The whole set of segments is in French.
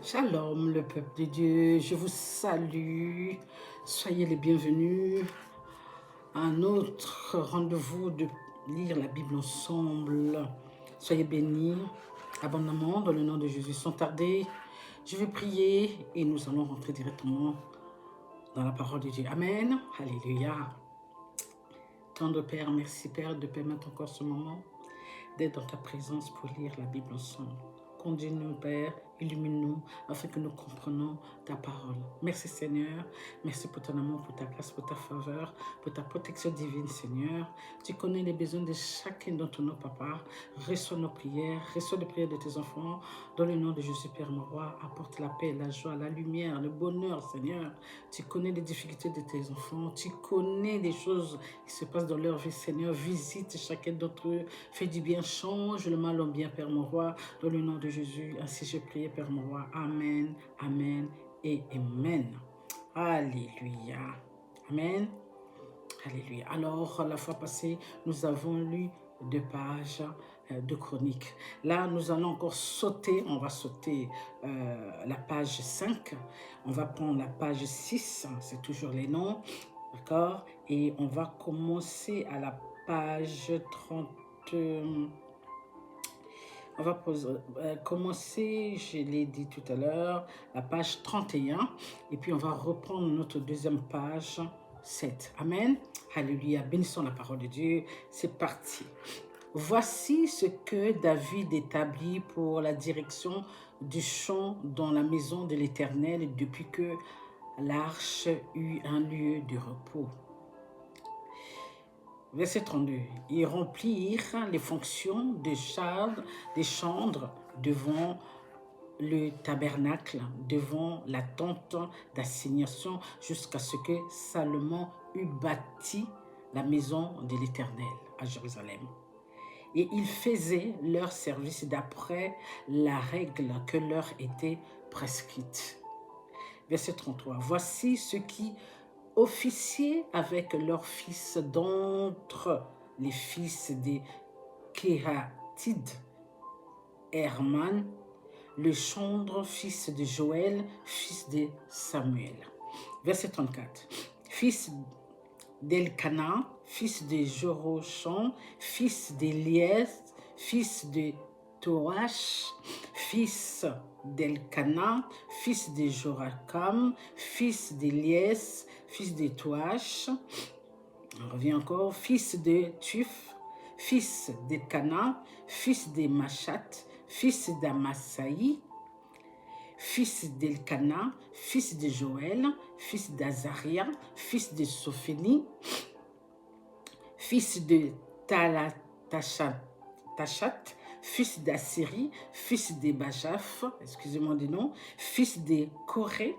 Shalom, le peuple de Dieu, je vous salue. Soyez les bienvenus à notre rendez-vous de lire la Bible ensemble. Soyez bénis abondamment dans le nom de Jésus. Sans tarder, je vais prier et nous allons rentrer directement dans la parole de Dieu. Amen. Alléluia. Tendre Père, merci Père de permettre encore ce moment d'être dans ta présence pour lire la Bible ensemble. Conduis-nous, Père, illumine-nous, afin que nous comprenions ta parole. Merci, Seigneur. Merci pour ton amour, pour ta grâce, pour ta faveur, pour ta protection divine, Seigneur. Tu connais les besoins de chacun d'entre nous, Papa. Reçois nos prières, reçois les prières de tes enfants. Dans le nom de Jésus, Père, mon roi, apporte la paix, la joie, la lumière, le bonheur, Seigneur. Tu connais les difficultés de tes enfants. Tu connais les choses qui se passent dans leur vie, Seigneur. Visite chacun d'entre eux. Fais du bien, change le mal en bien, Père, mon roi. Dans le nom de Jésus, ainsi je prie, Père mon roi. Amen, amen et amen. Alléluia. Amen. Alléluia. Alors, la fois passée, nous avons lu 2 pages de chronique. Là, nous allons encore sauter. On va sauter la page 5. On va prendre la page 6. C'est toujours les noms. D'accord? Et on va commencer à la page 30. On va commencer, je l'ai dit tout à l'heure, la page 31. Et puis on va reprendre notre deuxième page 7. Amen. Alléluia. Bénissons la parole de Dieu. C'est parti. Voici ce que David établit pour la direction du chant dans la maison de l'Éternel depuis que l'arche eut un lieu de repos. Verset 32. Ils remplirent les fonctions des chambres devant le tabernacle, devant la tente d'assignation, jusqu'à ce que Salomon eut bâti la maison de l'Éternel à Jérusalem. Et ils faisaient leur service d'après la règle que leur était prescrite. Verset 33. Voici ce qui officier avec leurs fils d'entre les fils des Kéhatides, Herman, le Chandre, fils de Joël, fils de Samuel. Verset 34. Fils d'Elkana, fils de Jorocham, fils d'Eliès, fils de Toach, fils d'Elkana, fils de Jorakam, fils d'Eliès, fils de Toach, on revient encore, fils de Tuf, fils d'Elkana, fils de Machat, fils d'Amasaï, fils d'Elkana, fils de Joël, fils d'Azaria, fils de Sophénie, fils de Tachat, fils d'Assyrie, fils de Bajaf, excusez-moi du nom, fils de Corée,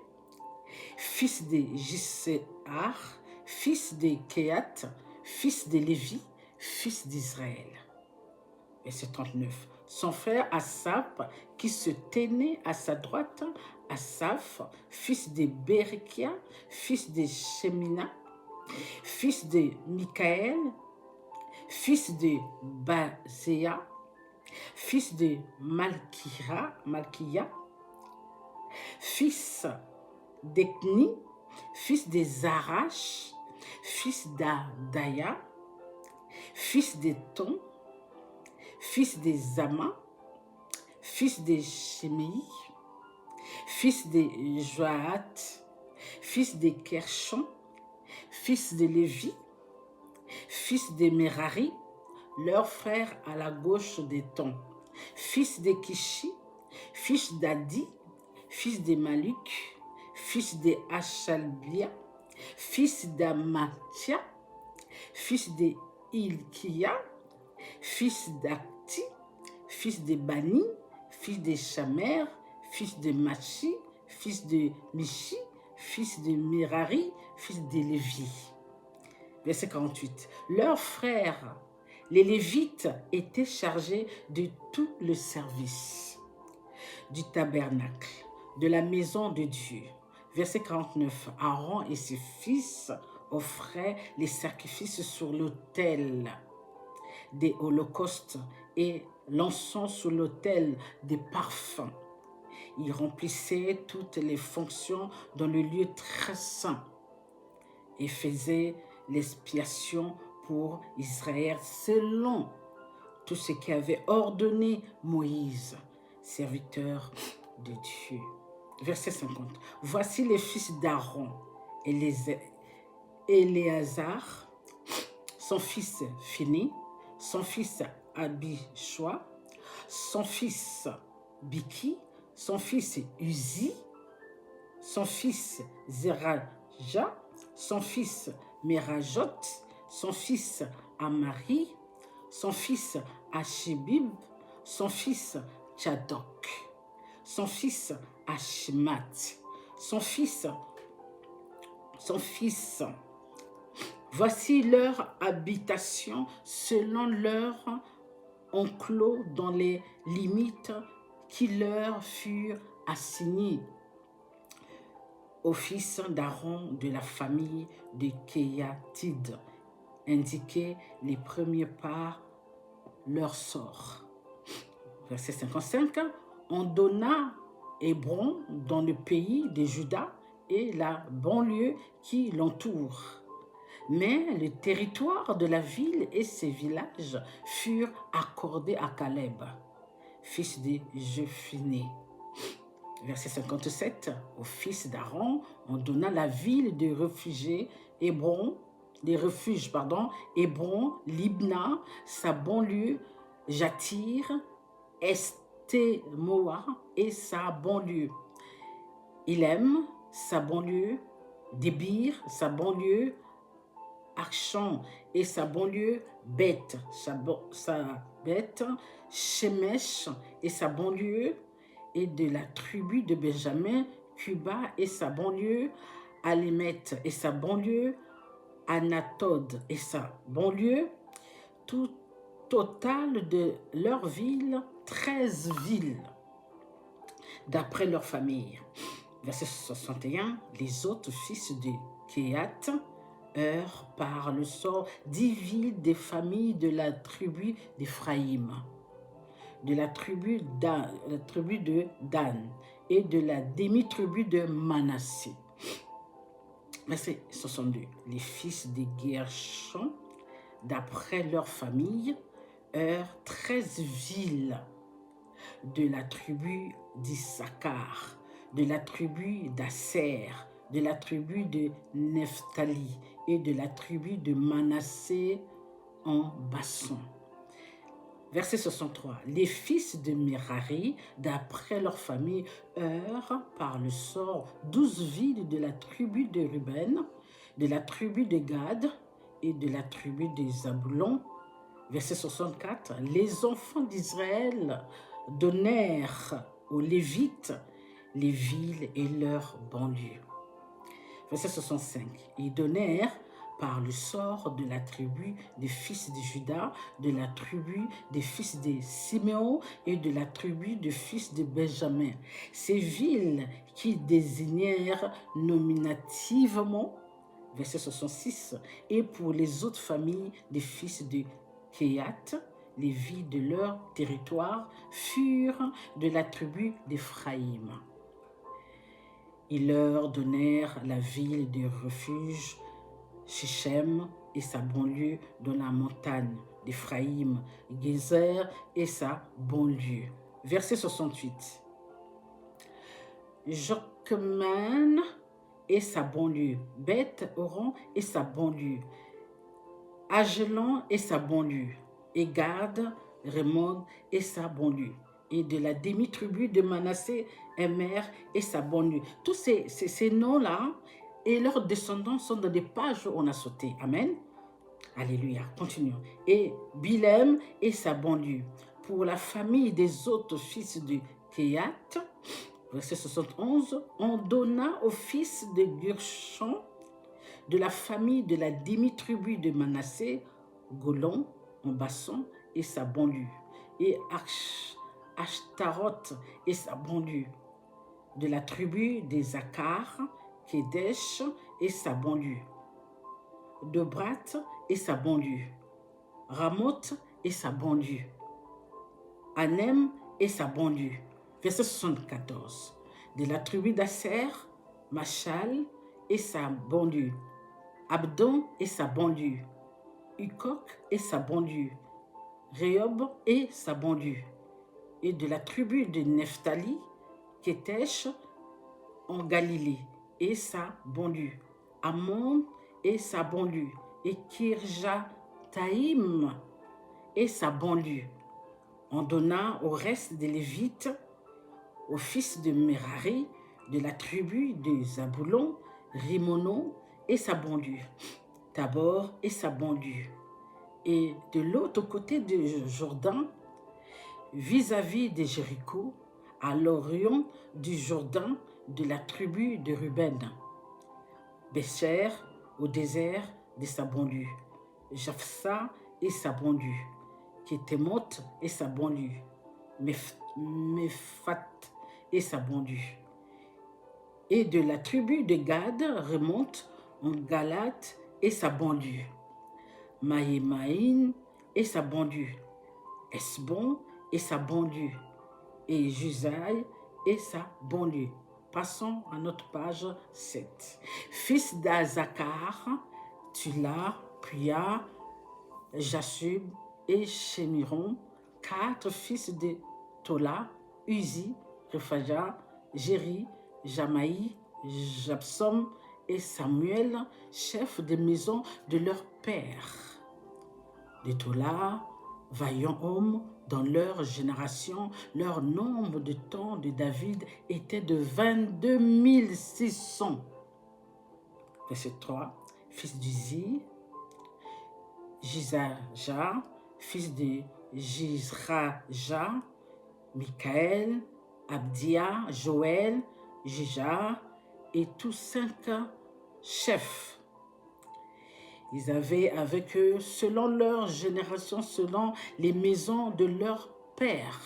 fils de Giséar, fils de Kéat, fils de Lévi, fils d'Israël. Verset 39. Son frère Asaph, qui se tenait à sa droite, Asaph, fils de Bérekia, fils de Shemina, fils de Michaël, fils de Bazéa, fils de Malkia, fils d'Ekni, fils de Zarash, fils d'Adaya, fils de Ton, fils de Zama, fils de Shimei, fils de Joat, fils de Kershon, fils de Lévi, fils de Merari, leur frère à la gauche des Ton, fils de Kishi, fils d'Adi, fils de Maluk, fils de Achalbia, fils d'Amatia, fils de Ilkia, fils d'Akti, fils de Bani, fils de Shamer, fils de Machi, fils de Mishi, fils de Merari, fils de Lévi. Verset 48. Leurs frères, les Lévites, étaient chargés de tout le service du tabernacle, de la maison de Dieu. Verset 49. Aaron et ses fils offraient les sacrifices sur l'autel des holocaustes et l'encens sur l'autel des parfums. Il remplissait toutes les fonctions dans le lieu très saint et faisait l'expiation pour Israël selon tout ce qu'avait ordonné Moïse, serviteur de Dieu. Verset 50. Voici les fils d'Aaron, Éléazar, son fils Fini, son fils Abishua, son fils Biki, son fils Uzi, son fils Zeraja, son fils Merajot, son fils Amari, son fils Ashibib, son fils Tchadok, son fils Ashmat, son fils. Voici leur habitation selon leur enclos dans les limites qui leur furent assignées aux fils d'Aaron de la famille de Kéatide, indiqués les premiers par leur sort. Verset 55, on donna Hébron dans le pays de Juda et la banlieue qui l'entoure. Mais le territoire de la ville et ses villages furent accordés à Caleb, fils de Jephunnée. Verset 57, au fils d'Aaron, on donna la ville de réfugiés Hébron, Libna, sa banlieue, Jatir, Estémoa et sa banlieue, Ilem, sa banlieue, Débir, sa banlieue, Archan et sa banlieue, Beth, Shemesh et sa banlieue, et de la tribu de Benjamin, Cuba et sa banlieue, Alémet et sa banlieue, Anatod et sa banlieue, tout total de leurs villes, 13 villes, d'après leur famille. Verset 61, les autres fils de Kéat eurent par le sort 10 villes des familles de la tribu d'Éphraïm, de la tribu de Dan et de la demi-tribu de Manassé. Verset 62, les fils de Guershon, d'après leur famille, eurent 13 villes de la tribu d'Issachar, de la tribu d'Asser, de la tribu de Nephtali et de la tribu de Manassé en Bassan. Verset 63. Les fils de Merari, d'après leur famille, eurent par le sort 12 villes de la tribu de Ruben, de la tribu de Gad et de la tribu de Zaboulon. Verset 64. Les enfants d'Israël donnèrent aux Lévites les villes et leurs banlieues. Verset 65. Ils donnèrent par le sort de la tribu des fils de Juda, de la tribu des fils de Siméon et de la tribu des fils de Benjamin. Ces villes qui désignèrent nominativement, verset 66, et pour les autres familles des fils de Kéat, les villes de leur territoire furent de la tribu d'Éphraïm. Ils leur donnèrent la ville de refuge, Shichem et sa banlieue dans la montagne d'Éphraïm, Gézer et sa banlieue. Verset 68. Jokman et sa banlieue, Beth-Horon et sa banlieue, Ajalon et sa banlieue, et Gad, Raymond et sa banlieue, et de la demi-tribu de Manassé, Emer et sa banlieue. Tous ces noms-là et leurs descendants sont dans des pages où on a sauté. Amen. Alléluia. Continuons. Et Bilem et sa banlieue. Pour la famille des autres fils de Kéat, verset 71, on donna aux fils de Gershon de la famille de la demi-tribu de Manassé, Golon, en Bassan et sa banlieue, et Ashtaroth et sa banlieue, de la tribu des Zakar, Kedesh et sa banlieue, Dobrat et sa banlieue, Ramoth et sa banlieue, Anem et sa banlieue, Verset 74. De la tribu d'Asser, Machal et sa banlieue, Abdon et sa banlieue, Ukok et sa banlieue, Rehob et sa banlieue. Et de la tribu de Nephtali, Kétesh en Galilée et sa banlieue, Ammon et sa banlieue, et Kirjataïm et sa banlieue. On donna au reste des Lévites, aux fils de Merari, de la tribu de Zaboulon, Rimonon et sa banlieue, Tabor et sa banlieue. Et de l'autre côté du Jourdain, vis-à-vis de Jéricho, à l'orient du Jourdain, de la tribu de Ruben, Bécher au désert de sa banlieue, Japhsa et sa banlieue, Kétémoth et sa banlieue, Mephat et sa banlieue. Et de la tribu de Gad remonte en Galate et sa banlieue, Maïmaïn et sa banlieue, Esbon et sa banlieue, et Jusaï et sa banlieue. Passons à notre page 7. Fils d'Azakar, Tula, Puya, Jassub et Shemiron, 4 fils de Tola, Uzi, Rephaja, Jéri, Jamaï, Japsom et Samuel, chefs de maison de leur père. De Tola, vaillants hommes dans leur génération, leur nombre de temps de David était de 22 600. Verset 3. Fils d'Uzi, Jizaja, fils de Jizraja, Michaël, Abdia, Joël, Jija, et tous 5 chefs. Ils avaient avec eux, selon leur génération, selon les maisons de leur père,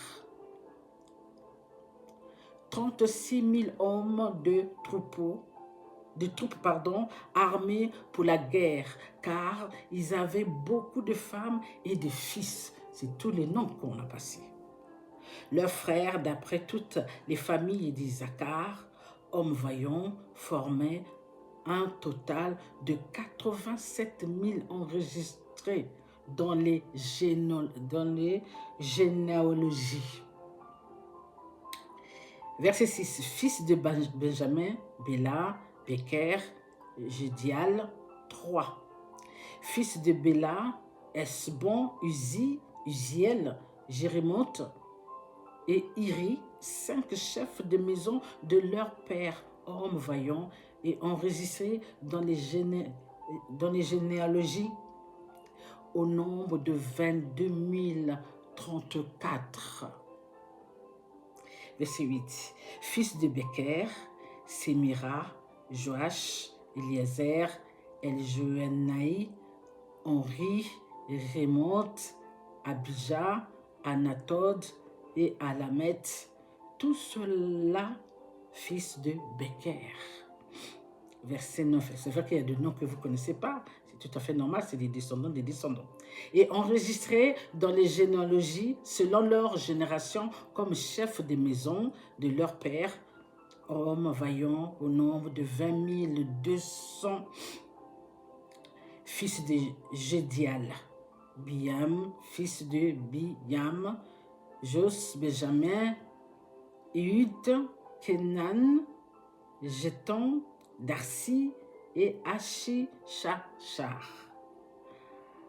36 000 hommes de troupes armés pour la guerre, car ils avaient beaucoup de femmes et de fils. C'est tous les noms qu'on a passés. Leurs frères, d'après toutes les familles d'Isaacar, hommes vaillants, formaient un total de 87 000 enregistrés dans les généalogies. Verset 6. Fils de Benjamin, Béla, Beker, Jédial, 3. Fils de Béla, Esbon, Uzi, Uziel, Jérémoth et Iri, 5 chefs de maison de leur père, hommes vaillants, et enregistrés dans les généalogies au nombre de 22 034. Verset 8. Fils de Beker, Sémira, Joach, Eliezer, Eljoénaï, Henri, Rémoth, Abijah, Anatod et Alamet, tout cela fils de Beker. Verset 9. C'est vrai qu'il y a des noms que vous ne connaissez pas, c'est tout à fait normal, c'est des descendants des descendants. Et enregistrés dans les généalogies selon leur génération comme chefs des maisons de leur père, hommes vaillants au nombre de 20 200. Fils de Jédial, Biam, fils de Biam, Jos, Benjamin, Ehud, Kenan, Jeton, Darsi et Achishachar.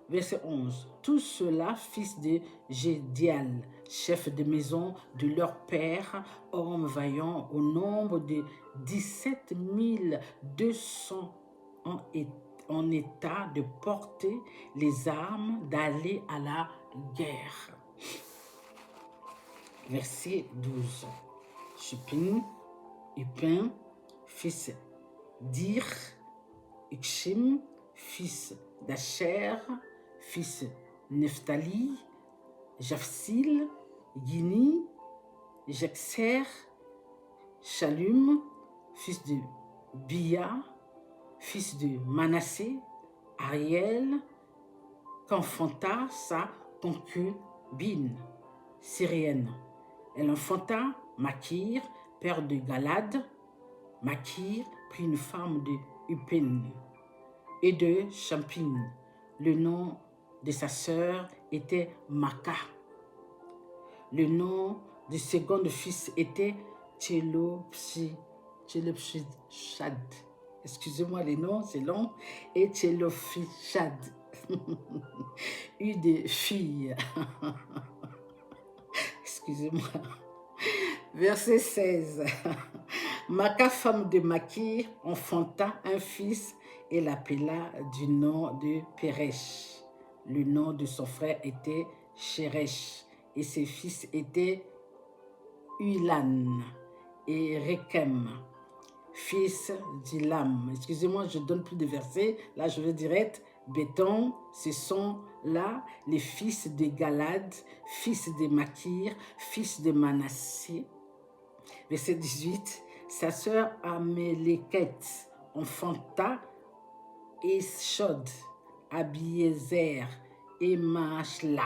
Verset 11. Tout cela, fils de Jédial, chef de maison de leur père, hommes vaillants au nombre de 17 200 en état de porter les armes, d'aller à la guerre. Verset 12. Shupin, Upin, fils d'Ir, Ukshim, fils d'Asher, fils Nephtali, Japhsil, Gini, Jexer, Shalum, fils de Bia, fils de Manassé, Ariel, qu'enfanta sa concubine syrienne. Elle enfanta Makir, père de Galad. Makir prit une femme de Upin et de Champin. Le nom de sa sœur était Maka. Le nom du second fils était Tchelopshad. Excusez-moi les noms, c'est long. Et Tchelopshad eut des filles. Excusez-moi. Verset 16. Maka, femme de Makir, enfanta un fils et l'appela du nom de Péresh. Le nom de son frère était Sheresh et ses fils étaient Ulan et Rekem, fils d'Ilam. Excusez-moi, je ne donne plus de versets. Là, je vais direct. Béton, ce sont là les fils de Galad, fils de Makir, fils de Manassé. Verset 18. Sa sœur Améléketh enfanta Eshod, Abiezer et Mahashla.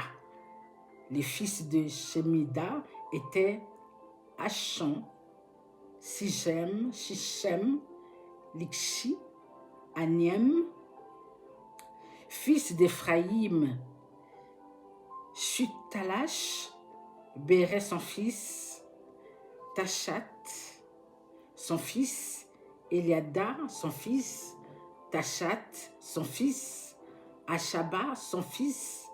Les fils de Shemida étaient Achan, Sichem, Likshi, Aniem. Fils d'Éphraïm, Shuthalash, Béré son fils, Tachat, son fils, Eliada, son fils, Tachat, son fils, Ashaba, son fils,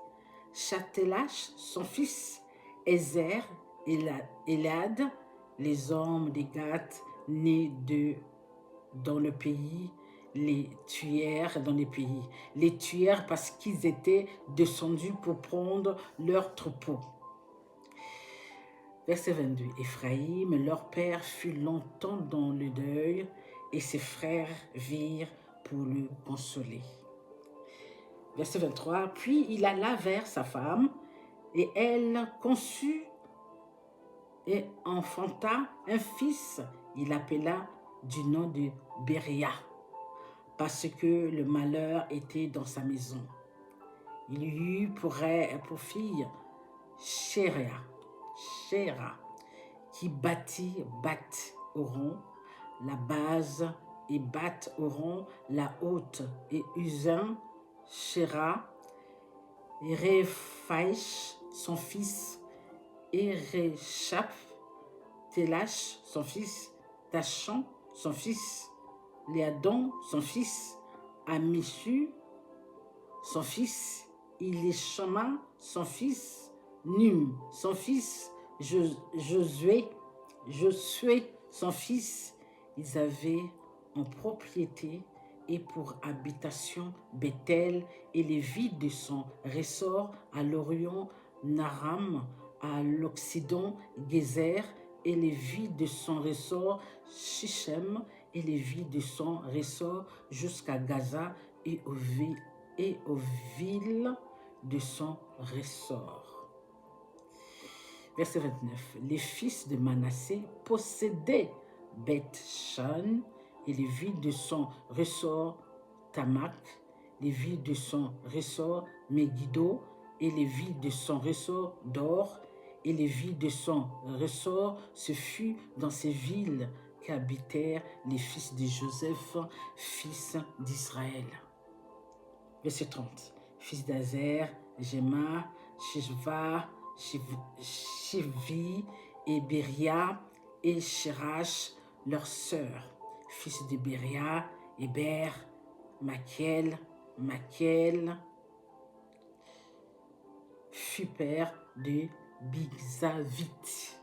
Chatelash, son fils, Ezer, Elad, les hommes des Gath, nés dans le pays, les tuèrent dans les pays. Les tuèrent parce qu'ils étaient descendus pour prendre leurs troupeaux. Verset 22. Éphraïm, leur père, fut longtemps dans le deuil et ses frères virent pour le consoler. Verset 23. Puis il alla vers sa femme et elle conçut et enfanta un fils. Il l'appela du nom de Béria parce que le malheur était dans sa maison. Il eut pour fille Shéra, qui bâtit Bat-Horon, la base, et Bat-Horon, la haute, et Uzin, Shéra, et Réphaïch, son fils, et Réchap, Télash, son fils, Tachan, son fils, Léadon, son fils, Amishu, son fils, Ilishama, son fils, Num, son fils, Josué, son fils. Ils avaient en propriété et pour habitation Bethel et les villes de son ressort à l'Orient, Naram, à l'Occident, Gézer, et les villes de son ressort, Shichem, et les villes de son ressort jusqu'à Gaza et aux villes de son ressort. Verset 29. Les fils de Manassé possédaient Beth-Shan et les villes de son ressort, Tamak, les villes de son ressort, Megiddo, et les villes de son ressort, Dor, et les villes de son ressort. Ce fut dans ces villes qu'habitèrent les fils de Joseph, fils d'Israël. Verset 30. Fils d'Azer, Jéma, Shishva, Shivvi et Béria et Shirash, leurs sœurs. Fils de Béria, Héber, Machiel fut père de Bigzavit.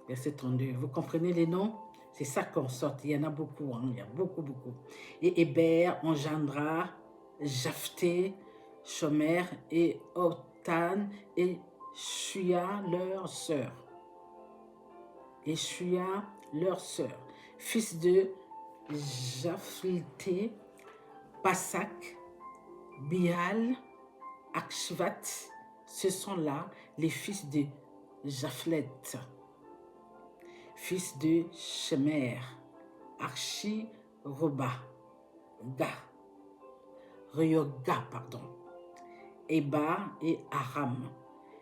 Verset 32. Vous comprenez les noms? C'est ça qu'on sort. Il y en a beaucoup. Il y a beaucoup. Et Héber engendra Japhté, Shomer et Otan et Shuya, leur sœur. Fils de Japhté, Pasak, Bial, Akshvat. Ce sont là les fils de Japhlet. Fils de Shemer, Archi, Ryoga, Eba et Aram.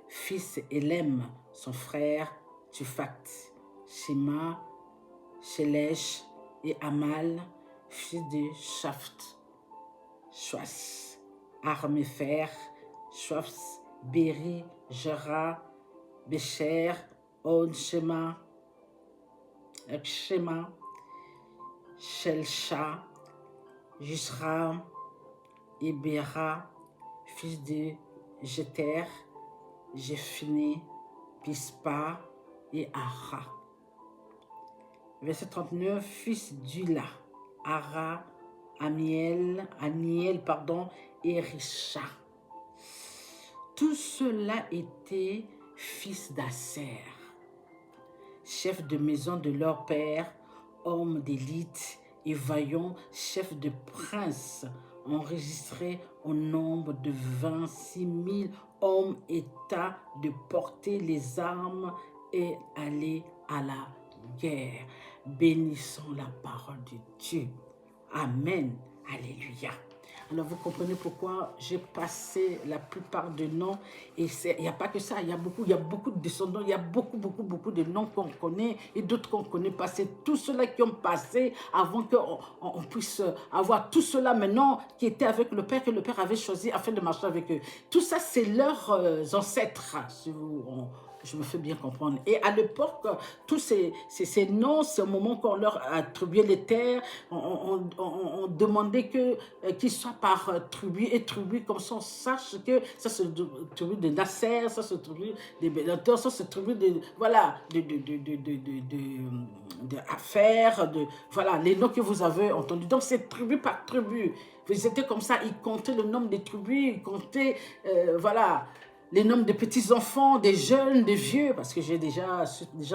Fils Élem, son frère, Tufat. Shema, Shelesh et Amal, fils de Shaft, Shwas, Armefer, Shwas, Beri, Jera, Becher, Od, Shema, Shelsha, Jisram, Ibera, fils de Jeter, Jephine, Pispa et Ara. Verset 39, fils d'Ula, Ara, Aniel, et Risha. Tout cela était fils d'Asser, chef de maison de leur père, homme d'élite et vaillant, chef de prince, enregistré au nombre de 26 000 hommes état de porter les armes et aller à la guerre. Bénissons la parole de Dieu. Amen. Alléluia. Alors vous comprenez pourquoi j'ai passé la plupart des noms, et il n'y a pas que ça, il y a beaucoup de descendants, il y a beaucoup de noms qu'on connaît et d'autres qu'on ne connaît pas. C'est tous ceux-là qui ont passé avant qu'on puisse avoir tout cela maintenant qui était avec le Père, que le Père avait choisi afin de marcher avec eux. Tout ça, c'est leurs ancêtres, si je me fais bien comprendre. Et à l'époque, tous ces noms, ce moment qu'on leur attribuait les terres, on demandait qu'ils soient par tribu et tribu, comme ça on sache que ça c'est tribu de Nasser, ça c'est tribu de Bénator, ça c'est tribu de, voilà, de affaires, voilà, les noms que vous avez entendus. Donc c'est tribu par tribu. Ils étaient comme ça, ils comptaient le nombre des tribus, ils comptaient, voilà, les noms des petits-enfants, des jeunes, des vieux, parce que j'ai déjà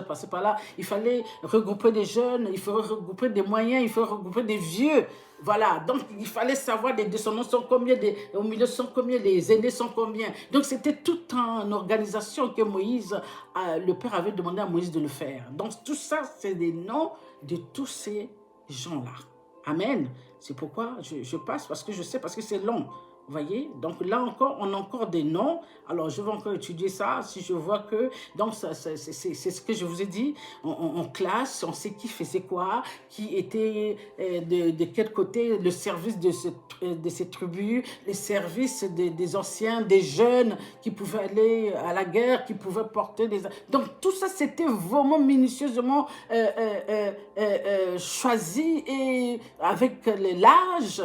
passé par là. Il fallait regrouper des jeunes, il fallait regrouper des moyens, il fallait regrouper des vieux. Voilà, donc il fallait savoir les descendants sont combien, au milieu sont combien, les aînés sont combien. Donc c'était toute une organisation que Moïse, le Père avait demandé à Moïse de le faire. Donc tout ça, c'est des noms de tous ces gens-là. Amen. C'est pourquoi je passe, parce que je sais, parce que c'est long. Vous voyez, donc là encore, on a encore des noms. Alors, je vais encore étudier ça. Si je vois que, donc, c'est ce que je vous ai dit. On classe, on sait qui faisait quoi, qui était de quel côté, le service de ces tribus, les services des anciens, des jeunes qui pouvaient aller à la guerre, qui pouvaient porter des... Donc, tout ça, c'était vraiment minutieusement choisi et avec l'âge,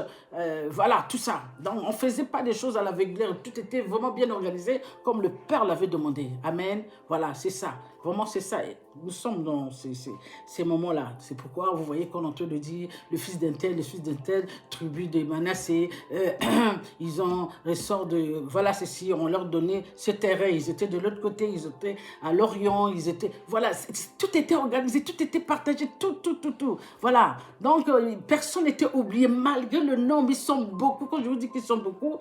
voilà, tout ça. Donc, on ne faisait pas des choses à l'aveugle, tout était vraiment bien organisé comme le Père l'avait demandé. Amen. Voilà, c'est ça. Vraiment, c'est ça. Nous sommes dans ces moments-là. C'est pourquoi vous voyez qu'on est en train de dire le fils d'un tel, tribu de Manassé, ils ont ressort de, voilà, ceci, on leur donnait ce terrain, ils étaient de l'autre côté, ils étaient à l'Orient, ils étaient, voilà, tout était organisé, tout était partagé, tout. Voilà. Donc, personne n'était oublié, malgré le nombre, ils sont beaucoup. Quand je vous dis qu'ils sont beaucoup,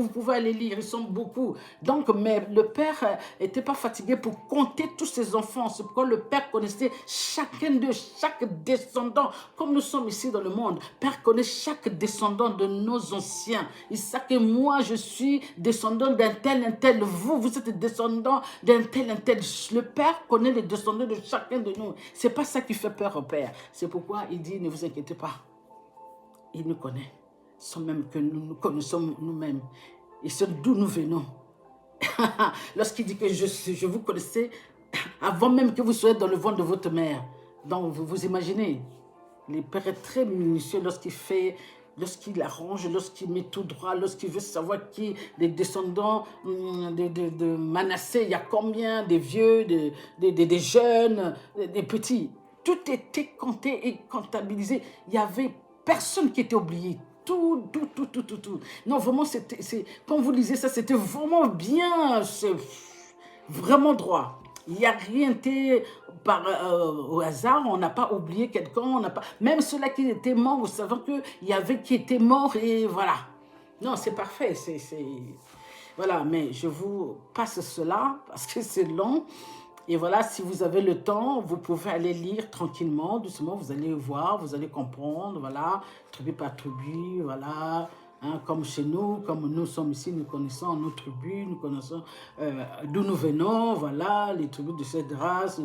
vous pouvez aller lire, ils sont beaucoup. Donc, mais le Père n'était pas fatigué pour compter tous ses enfants. C'est pourquoi le Père connaissait chacun d'eux, chaque descendant. Comme nous sommes ici dans le monde, Père connaît chaque descendant de nos anciens. Il sait que moi, je suis descendant d'un tel, vous êtes descendant d'un tel. Le Père connaît les descendants de chacun de nous. C'est pas ça qui fait peur au Père. C'est pourquoi il dit, ne vous inquiétez pas. Il nous connaît, sans même que nous nous connaissons nous-mêmes. Et c'est d'où nous venons. Lorsqu'il dit que je vous connaissais avant même que vous soyez dans le ventre de votre mère. Donc, vous imaginez, le Père est très minutieux lorsqu'il arrange, lorsqu'il met tout droit, lorsqu'il veut savoir qui, les descendants de Manassé, il y a combien, des vieux, des jeunes, des petits. Tout était compté et comptabilisé. Il y avait personne qui était oublié. Tout. Non, vraiment, quand vous lisez ça, c'était vraiment bien, c'est vraiment droit. Il n'y a rien été au hasard, on n'a pas oublié quelqu'un, on n'a pas... Même ceux-là qui étaient morts, vous savez qu'il y avait qui étaient morts et voilà. Non, c'est parfait, Voilà, mais je vous passe cela parce que c'est long. Et voilà, si vous avez le temps, vous pouvez aller lire tranquillement, doucement, vous allez voir, vous allez comprendre, voilà, tribu par tribu, voilà, hein, comme chez nous, comme nous sommes ici, nous connaissons nos tribus, nous connaissons d'où nous venons, voilà, les tribus de cette race,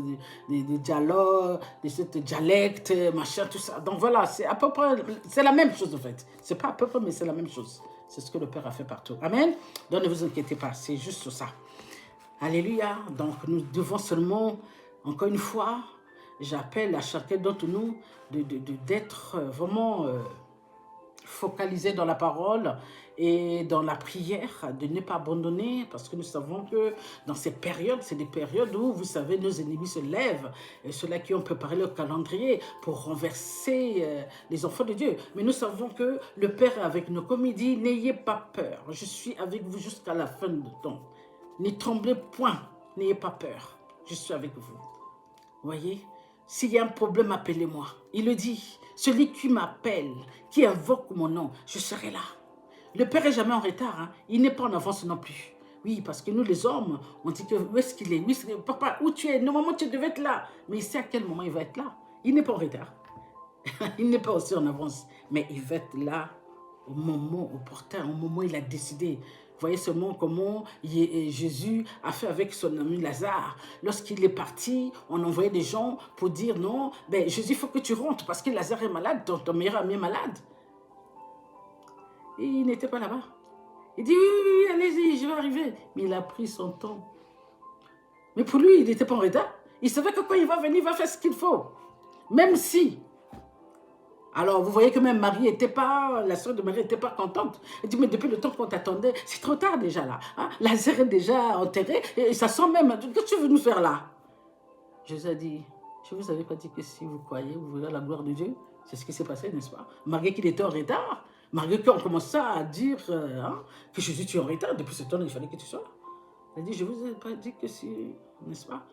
des dialogues, de cette dialecte, machin, tout ça. Donc voilà, c'est à peu près, c'est la même chose en fait. C'est pas à peu près, mais c'est la même chose. C'est ce que le Père a fait partout. Amen. Donc ne vous inquiétez pas, c'est juste ça. Alléluia. Donc nous devons seulement, encore une fois, j'appelle à chacun d'entre nous d'être vraiment focalisé dans la parole et dans la prière, de ne pas abandonner, parce que nous savons que dans ces périodes, c'est des périodes où, vous savez, nos ennemis se lèvent, et ceux-là qui ont préparé leur calendrier pour renverser les enfants de Dieu. Mais nous savons que le Père est avec nous. Comme il dit, n'ayez pas peur, je suis avec vous jusqu'à la fin du temps. Ne tremblez point, n'ayez pas peur, je suis avec vous. Voyez, s'il y a un problème, appelez-moi. Il le dit, celui qui m'appelle, qui invoque mon nom, je serai là. Le Père n'est jamais en retard, hein. Il n'est pas en avance non plus. Oui, parce que nous les hommes, on dit que où est-ce qu'il est? Oui, papa, où tu es? Normalement, tu devais être là. Mais il sait à quel moment il va être là. Il n'est pas en retard. Il n'est pas aussi en avance. Mais il va être là au moment opportun, au moment où il a décidé. Vous voyez seulement comment Jésus a fait avec son ami Lazare. Lorsqu'il est parti, on envoyait des gens pour dire non, ben Jésus, il faut que tu rentres parce que Lazare est malade, ton meilleur ami est malade. Et il n'était pas là-bas. Il dit oui, allez-y, je vais arriver. Mais il a pris son temps. Mais pour lui, il n'était pas en retard. Il savait que quand il va venir, il va faire ce qu'il faut. Même si. Alors, vous voyez que même Marie était pas, la sœur de Marie n'était pas contente. Elle dit, mais depuis le temps qu'on t'attendait, c'est trop tard déjà là. Hein? Lazare est déjà enterré et ça sent même. Qu'est-ce que tu veux nous faire là? Jésus a dit, je ne vous avais pas dit que si vous croyez, vous verrez la gloire de Dieu. C'est ce qui s'est passé, n'est-ce pas? Malgré qu'il était en retard, malgré qu'on commençait à dire que Jésus, tu es en retard, depuis ce temps, il fallait que tu sois. Il a dit, je ne vous ai pas dit que si, n'est-ce pas?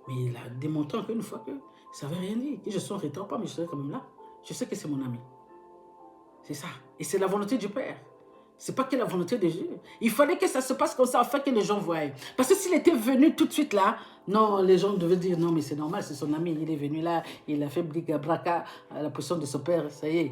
Mais il a démontré encore une fois que ça ne veut rien dire, que je sois en retard, pas, mais je serai quand même là. Je sais que c'est mon ami. C'est ça. Et c'est la volonté du Père. C'est pas que la volonté de Dieu. Il fallait que ça se passe comme ça afin que les gens voient. Parce que s'il était venu tout de suite là, non, les gens devaient dire non, mais c'est normal, c'est son ami. Il est venu là, il a fait bric-à-brac à la position de son père. Ça y est,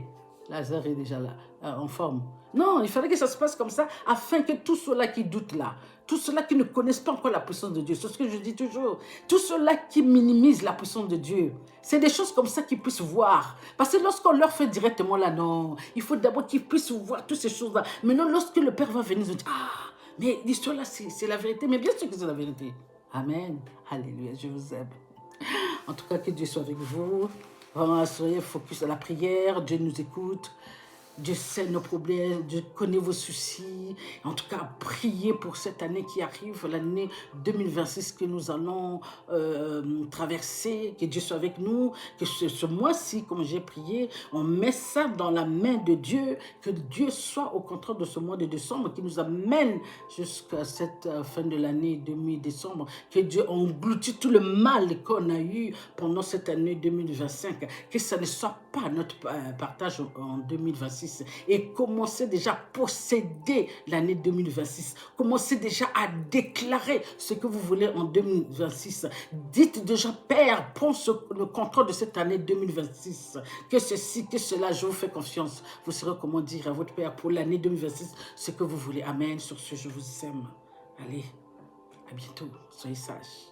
Lazare est déjà là, en forme. Non, il fallait que ça se passe comme ça afin que tous ceux-là qui doutent là, tous ceux-là qui ne connaissent pas encore la puissance de Dieu, c'est ce que je dis toujours, tous ceux-là qui minimisent la puissance de Dieu, c'est des choses comme ça qu'ils puissent voir. Parce que lorsqu'on leur fait directement là, non, il faut d'abord qu'ils puissent voir toutes ces choses-là. Maintenant, lorsque le Père va venir, ils vont dire, ah, mais l'histoire là, c'est la vérité. Mais bien sûr que c'est la vérité. Amen. Alléluia, je vous aime. En tout cas, que Dieu soit avec vous. Vraiment, soyez focus à la prière. Dieu nous écoute. Dieu sait nos problèmes, Dieu connaît vos soucis. En tout cas, priez pour cette année qui arrive, l'année 2026 que nous allons traverser. Que Dieu soit avec nous, que ce mois-ci, comme j'ai prié, on met ça dans la main de Dieu, que Dieu soit au contrôle de ce mois de décembre, qui nous amène jusqu'à cette fin de l'année demi-décembre, que Dieu engloutit tout le mal qu'on a eu pendant cette année 2025, que ça ne soit pas notre partage en 2026. Et commencez déjà à posséder l'année 2026. Commencez déjà à déclarer ce que vous voulez en 2026. Dites déjà, Père, prends le contrôle de cette année 2026. Que ceci, que cela, je vous fais confiance. Vous saurez comment dire à votre Père pour l'année 2026 ce que vous voulez. Amen. Sur ce, je vous aime. Allez, à bientôt. Soyez sages.